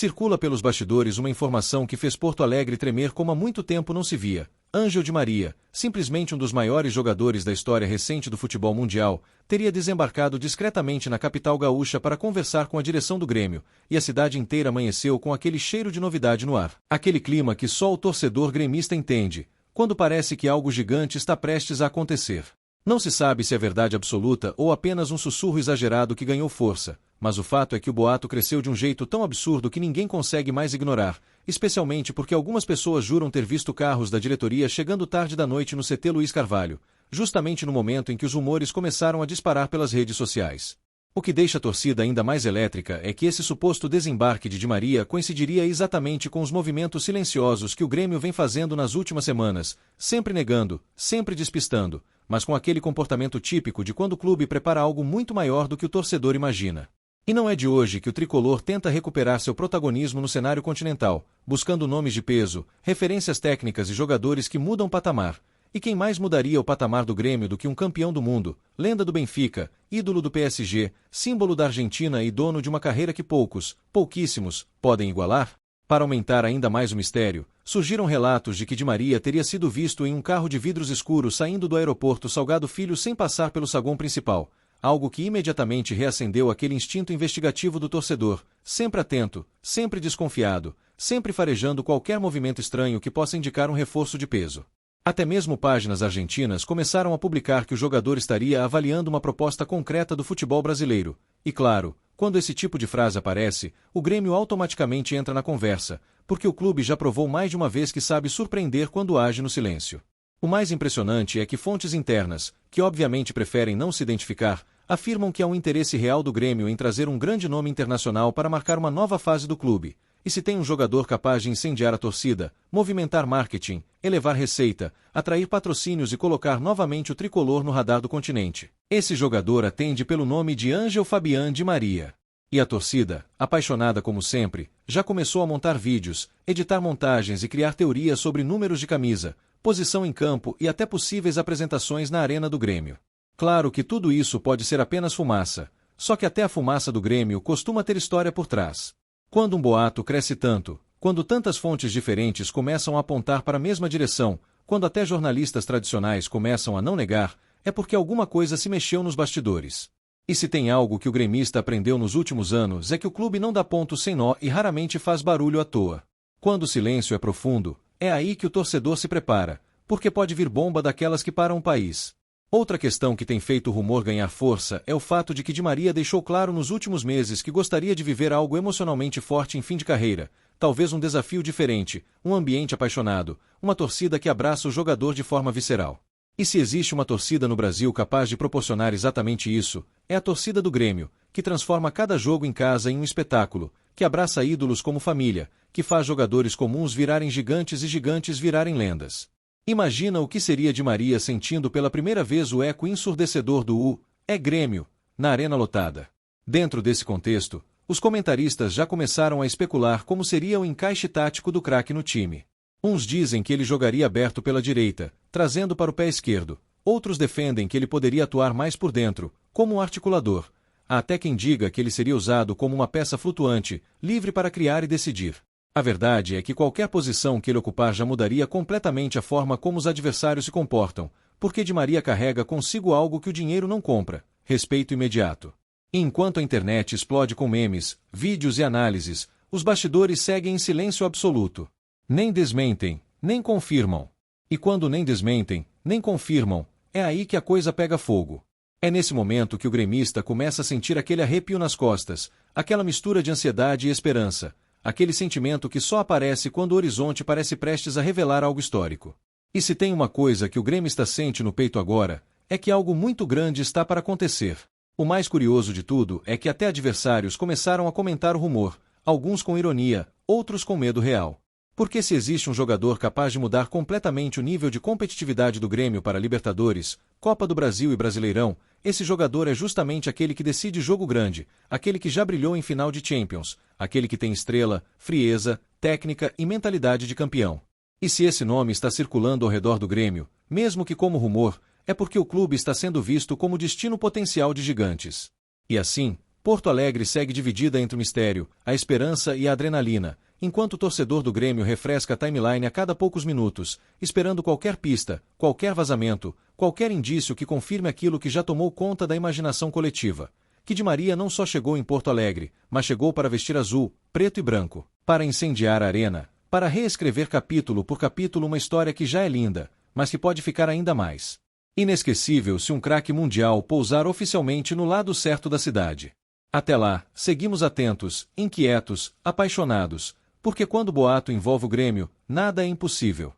Circula pelos bastidores uma informação que fez Porto Alegre tremer como há muito tempo não se via. Ângel Di Maria, simplesmente um dos maiores jogadores da história recente do futebol mundial, teria desembarcado discretamente na capital gaúcha para conversar com a direção do Grêmio, e a cidade inteira amanheceu com aquele cheiro de novidade no ar. Aquele clima que só o torcedor gremista entende, quando parece que algo gigante está prestes a acontecer. Não se sabe se é verdade absoluta ou apenas um sussurro exagerado que ganhou força, mas o fato é que o boato cresceu de um jeito tão absurdo que ninguém consegue mais ignorar, especialmente porque algumas pessoas juram ter visto carros da diretoria chegando tarde da noite no CT Luiz Carvalho, justamente no momento em que os rumores começaram a disparar pelas redes sociais. O que deixa a torcida ainda mais elétrica é que esse suposto desembarque de Di Maria coincidiria exatamente com os movimentos silenciosos que o Grêmio vem fazendo nas últimas semanas, sempre negando, sempre despistando, mas com aquele comportamento típico de quando o clube prepara algo muito maior do que o torcedor imagina. E não é de hoje que o tricolor tenta recuperar seu protagonismo no cenário continental, buscando nomes de peso, referências técnicas e jogadores que mudam o patamar. E quem mais mudaria o patamar do Grêmio do que um campeão do mundo, lenda do Benfica, ídolo do PSG, símbolo da Argentina e dono de uma carreira que pouquíssimos, podem igualar? Para aumentar ainda mais o mistério, surgiram relatos de que Di Maria teria sido visto em um carro de vidros escuros saindo do aeroporto Salgado Filho sem passar pelo saguão principal, algo que imediatamente reacendeu aquele instinto investigativo do torcedor, sempre atento, sempre desconfiado, sempre farejando qualquer movimento estranho que possa indicar um reforço de peso. Até mesmo páginas argentinas começaram a publicar que o jogador estaria avaliando uma proposta concreta do futebol brasileiro. E claro, quando esse tipo de frase aparece, o Grêmio automaticamente entra na conversa, porque o clube já provou mais de uma vez que sabe surpreender quando age no silêncio. O mais impressionante é que fontes internas, que obviamente preferem não se identificar, afirmam que há um interesse real do Grêmio em trazer um grande nome internacional para marcar uma nova fase do clube. E se tem um jogador capaz de incendiar a torcida, movimentar marketing, elevar receita, atrair patrocínios e colocar novamente o tricolor no radar do continente, esse jogador atende pelo nome de Ângel Fabián Di Maria. E a torcida, apaixonada como sempre, já começou a montar vídeos, editar montagens e criar teorias sobre números de camisa, posição em campo e até possíveis apresentações na arena do Grêmio. Claro que tudo isso pode ser apenas fumaça, só que até a fumaça do Grêmio costuma ter história por trás. Quando um boato cresce tanto, quando tantas fontes diferentes começam a apontar para a mesma direção, quando até jornalistas tradicionais começam a não negar, é porque alguma coisa se mexeu nos bastidores. E se tem algo que o gremista aprendeu nos últimos anos é que o clube não dá ponto sem nó e raramente faz barulho à toa. Quando o silêncio é profundo, é aí que o torcedor se prepara, porque pode vir bomba daquelas que param o país. Outra questão que tem feito o rumor ganhar força é o fato de que Di Maria deixou claro nos últimos meses que gostaria de viver algo emocionalmente forte em fim de carreira, talvez um desafio diferente, um ambiente apaixonado, uma torcida que abraça o jogador de forma visceral. E se existe uma torcida no Brasil capaz de proporcionar exatamente isso, é a torcida do Grêmio, que transforma cada jogo em casa em um espetáculo, que abraça ídolos como família, que faz jogadores comuns virarem gigantes e gigantes virarem lendas. Imagina o que seria Di Maria sentindo pela primeira vez o eco ensurdecedor do "É Grêmio" na arena lotada. Dentro desse contexto, os comentaristas já começaram a especular como seria o encaixe tático do craque no time. Uns dizem que ele jogaria aberto pela direita, trazendo para o pé esquerdo. Outros defendem que ele poderia atuar mais por dentro, como um articulador. Há até quem diga que ele seria usado como uma peça flutuante, livre para criar e decidir. A verdade é que qualquer posição que ele ocupar já mudaria completamente a forma como os adversários se comportam, porque Di Maria carrega consigo algo que o dinheiro não compra: respeito imediato. E enquanto a internet explode com memes, vídeos e análises, os bastidores seguem em silêncio absoluto. Nem desmentem, nem confirmam. E quando nem desmentem, nem confirmam, é aí que a coisa pega fogo. É nesse momento que o gremista começa a sentir aquele arrepio nas costas, aquela mistura de ansiedade e esperança, aquele sentimento que só aparece quando o horizonte parece prestes a revelar algo histórico. E se tem uma coisa que o gremista sente no peito agora, é que algo muito grande está para acontecer. O mais curioso de tudo é que até adversários começaram a comentar o rumor, alguns com ironia, outros com medo real. Porque se existe um jogador capaz de mudar completamente o nível de competitividade do Grêmio para Libertadores, Copa do Brasil e Brasileirão, esse jogador é justamente aquele que decide jogo grande, aquele que já brilhou em final de Champions, aquele que tem estrela, frieza, técnica e mentalidade de campeão. E se esse nome está circulando ao redor do Grêmio, mesmo que como rumor, é porque o clube está sendo visto como destino potencial de gigantes. E assim, Porto Alegre segue dividida entre o mistério, a esperança e a adrenalina, enquanto o torcedor do Grêmio refresca a timeline a cada poucos minutos, esperando qualquer pista, qualquer vazamento, qualquer indício que confirme aquilo que já tomou conta da imaginação coletiva. Que Di Maria não só chegou em Porto Alegre, mas chegou para vestir azul, preto e branco, para incendiar a arena, para reescrever capítulo por capítulo uma história que já é linda, mas que pode ficar ainda mais inesquecível se um craque mundial pousar oficialmente no lado certo da cidade. Até lá, seguimos atentos, inquietos, apaixonados, porque quando o boato envolve o Grêmio, nada é impossível.